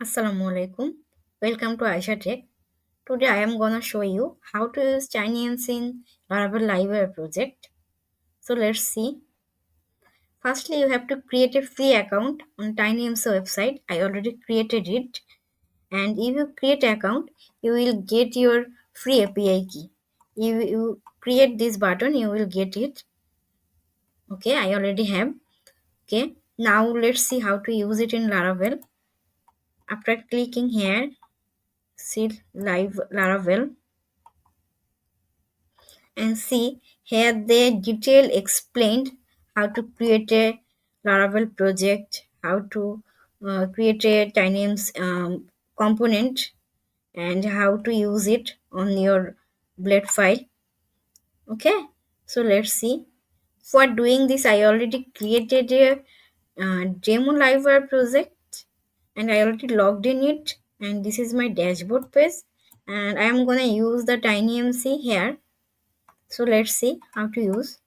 Assalamualaikum. Welcome to Aisha Tech. Today I am gonna show you how to use TinyMCE in Laravel Livewire project. So let's see. Firstly, you have to create a free account on TinyMCE website. I already created it. And if you create an account, you will get your free API key. If you create this button, you will get it. Okay, I already have. Okay, now let's see how to use it in Laravel. After clicking here, see live Laravel and see here they detail explained how to create a Laravel project, how to create a Dynamics component, and how to use it on your blade file. Okay, so let's see. For doing this, I already created a demo Livewire project, and I already logged in it. And this is my dashboard page, and I am gonna use the TinyMC here. So let's see how to use.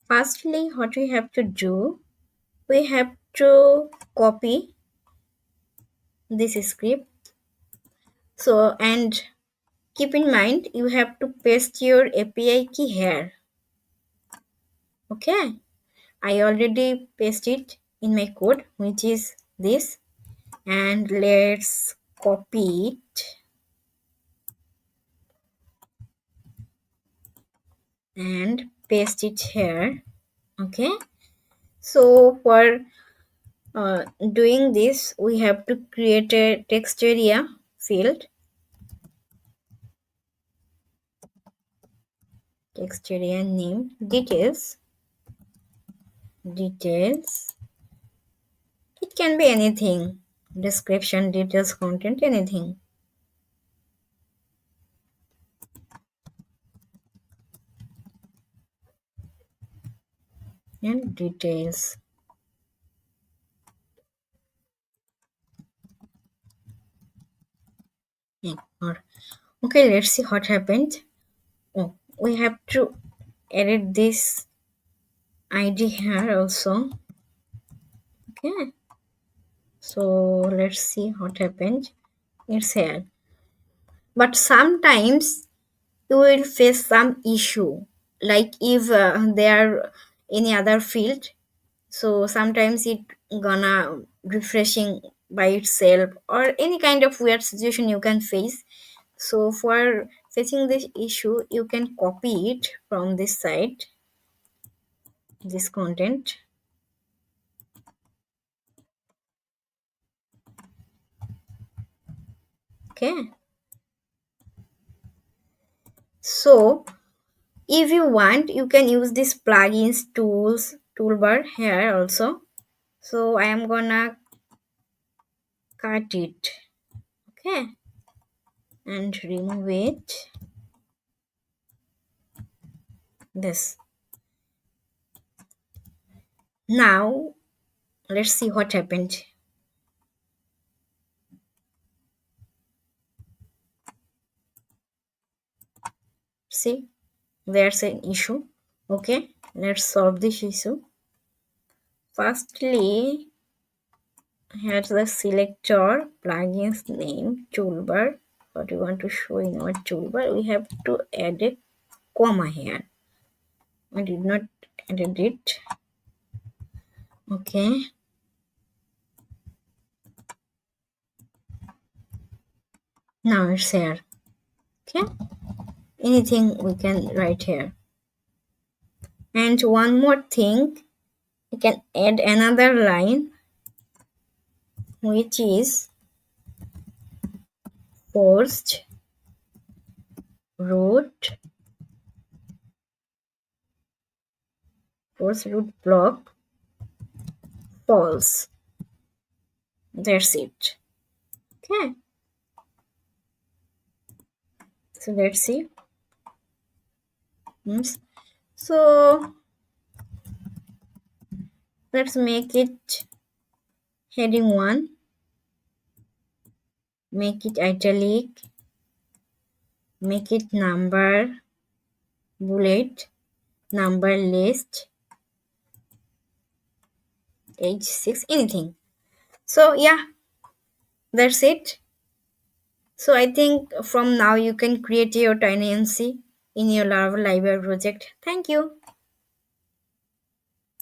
Firstly, what we have to do, we have to copy this script. So, and keep in mind, you have to paste your API key here. Okay, I already pasted it in my code, which is this. And let's copy it and paste it here. Okay, so for doing this, we have to create a text area field. Text area name details. It can be anything. Description, details, content, anything. And details. Yeah, okay, let's see what happened. Oh, we have to edit this ID here also. Okay, so let's see what happened. It's here. But sometimes you will face some issue, like if there any other field, so sometimes it gonna refreshing by itself or any kind of weird situation you can face. So for facing this issue, you can copy it from this site, this content. Okay, so if you want, you can use this plugins tools toolbar here also. So I am gonna cut it. Okay, and remove it. This. Now let's see what happened. See, there's an issue. Okay, let's solve this issue. Firstly, here's the selector plugins name toolbar. What we want to show in our toolbar, we have to add a comma here. I did not add it. Okay, now it's here. Okay, anything we can write here. And one more thing, you can add another line, which is forced root block false. That's it. Okay, so let's see. So let's make it heading 1, make it italic, make it number bullet, number list, age 6, anything. So yeah, that's it. So I think from now you can create your TinyMC in your Laravel Livewire project. Thank you.